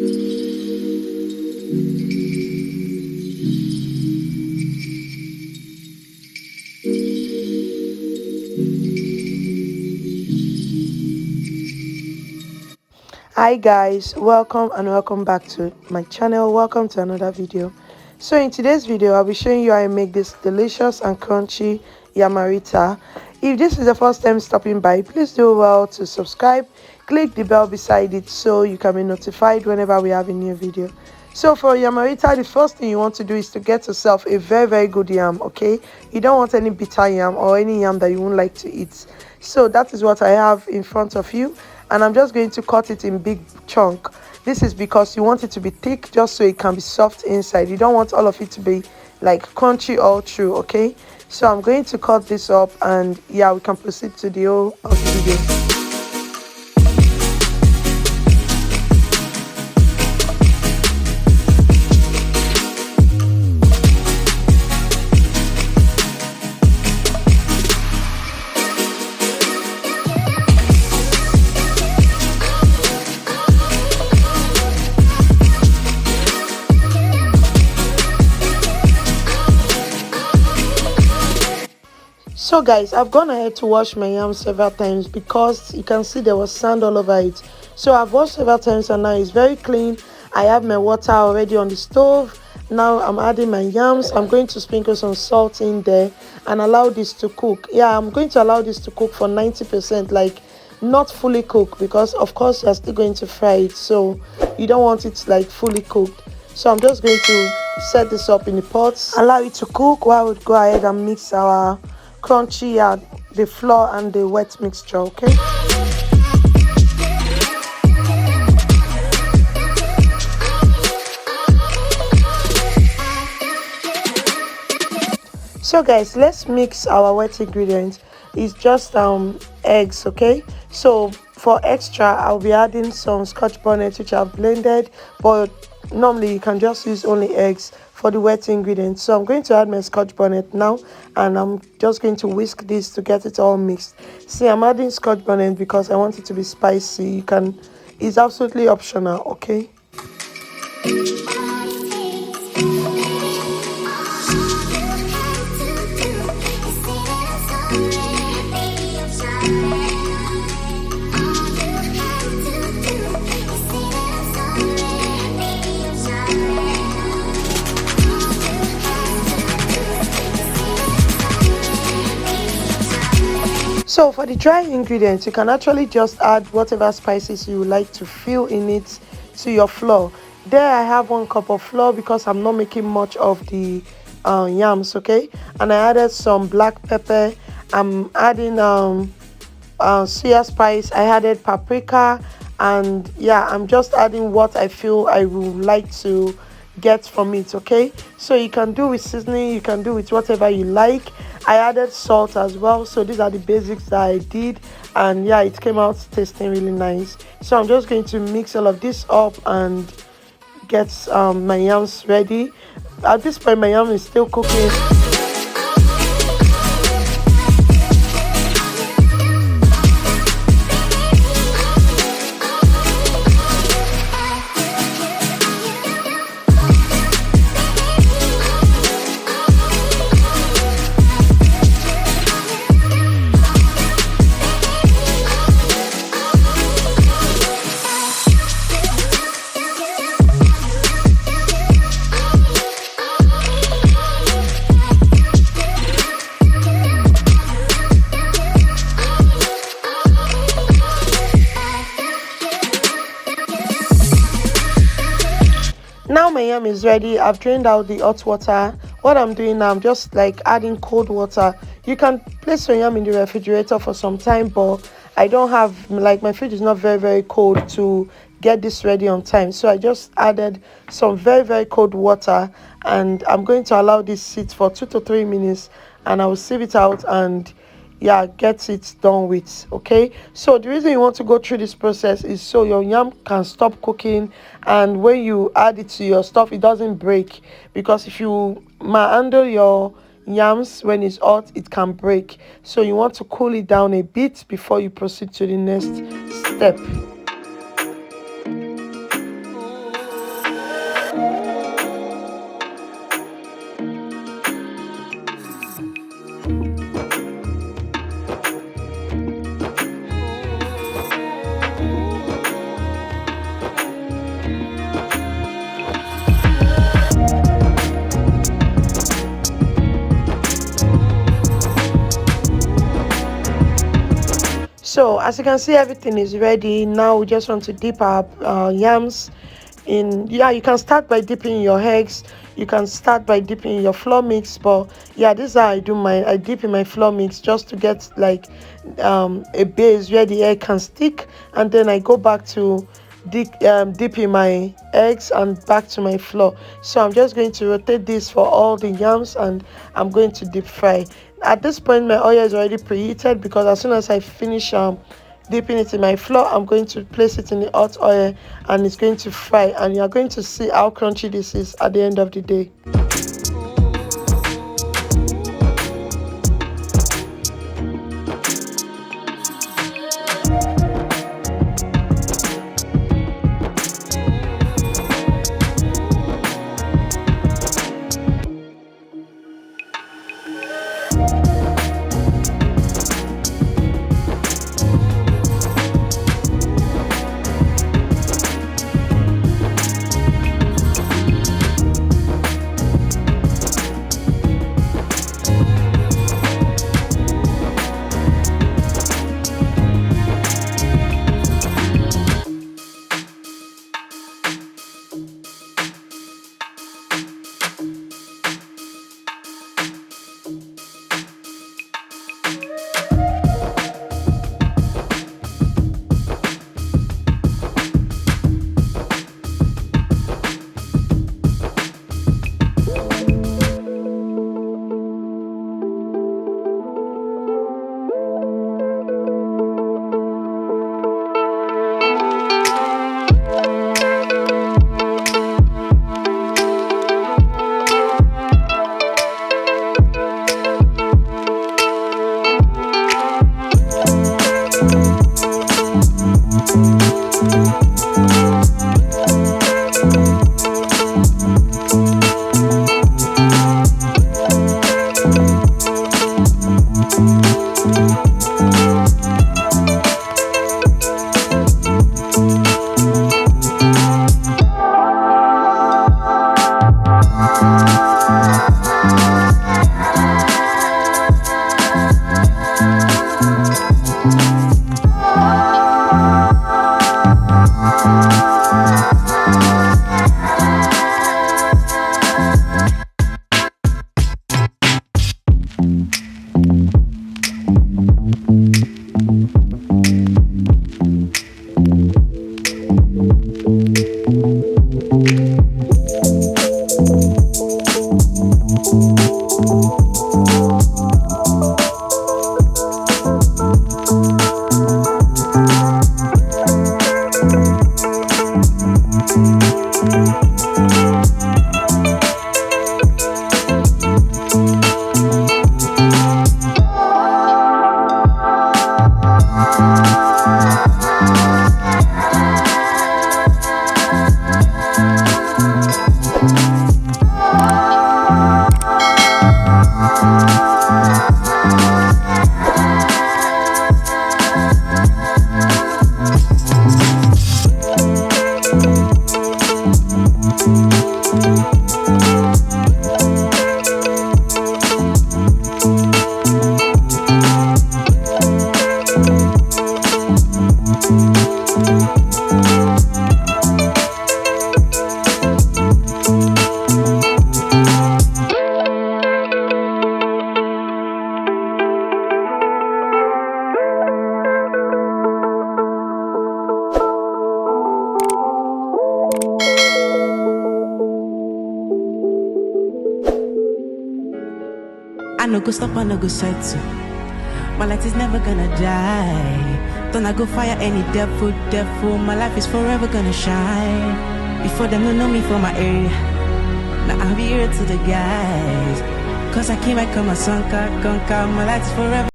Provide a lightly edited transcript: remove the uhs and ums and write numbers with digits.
Hi guys, welcome back to my channel. Welcome to another video. So in today's video I'll be showing you how I make this delicious and crunchy Yamarita. If this is the first time stopping by, please do well to subscribe, click the bell beside it so you can be notified whenever we have a new video. So for Yamarita, the first thing you want to do is to get yourself a very good yam. Okay, you don't want any bitter yam or any yam that you won't like to eat. So that is what I have in front of you, and I'm just going to cut it in big chunk. This is because you want it to be thick just so it can be soft inside. You don't want all of it to be like crunchy all through. Okay, so I'm going to cut this up, and yeah, we can proceed to the whole of the video. So guys, I've gone ahead to wash my yam several times because you can see there was sand all over it. So I've washed several times and now it's very clean. I have my water already on the stove. Now I'm adding my yams. I'm going to sprinkle some salt in there and allow this to cook. Yeah, I'm going to allow this to cook for 90%, like not fully cooked, because of course you're still going to fry it, so you don't want it like fully cooked. So I'm just going to set this up in the pots, allow it to cook while we go ahead and mix our crunchy the flour and the wet mixture. Okay, so guys, let's mix our wet ingredients. It's just eggs. Okay, so for extra I'll be adding some scotch bonnet which I've blended, but normally you can just use only eggs for the wet ingredients. So I'm going to add my scotch bonnet now, and I'm just going to whisk this to get it all mixed. See, I'm adding scotch bonnet because I want it to be spicy. You can, it's absolutely optional. Okay, so for the dry ingredients, you can actually just add whatever spices you would like to fill in it to your flour. There I have 1 cup of flour because I'm not making much of the yams. Okay, and I added some black pepper. I'm adding soya spice. I added paprika, and yeah, I'm just adding what I feel I would like to get from it. Okay, so you can do with seasoning, you can do with whatever you like. I added salt as well. So these are the basics that I did, and yeah, it came out tasting really nice. So I'm just going to mix all of this up and get my yams ready. At this point my yam is still cooking. Now my yam is ready. I've drained out the hot water. What I'm doing now, I'm just like adding cold water. You can place your yam in the refrigerator for some time, but I don't have, like, my fridge is not very cold to get this ready on time. So I just added some very cold water, and I'm going to allow this sit for 2 to 3 minutes, and I will sieve it out and yeah, get it done with. Okay, so the reason you want to go through this process is so your yam can stop cooking, and when you add it to your stuff it doesn't break, because if you handle your yams when it's hot, it can break. So you want to cool it down a bit before you proceed to the next step. So as you can see, everything is ready. Now we just want to dip our yams in. Yeah, you can start by dipping your eggs, you can start by dipping your flour mix, but yeah, this is how I do mine. I dip in my flour mix just to get like a base where the egg can stick, and then I go back to dip in my eggs and back to my flour. So I'm just going to rotate this for all the yams, and I'm going to deep fry. At this point, my oil is already preheated, because as soon as I finish dipping it in my flour, I'm going to place it in the hot oil, and it's going to fry, and you're going to see how crunchy this is at the end of the day. I no go stop, I no go settle. My light is never gonna die. Don't I go fire any devil. My life is forever gonna shine. Before them don't know me for my area. Now I'll be here to the guys. Cause I came, I come, my son, conquer. My life is forever.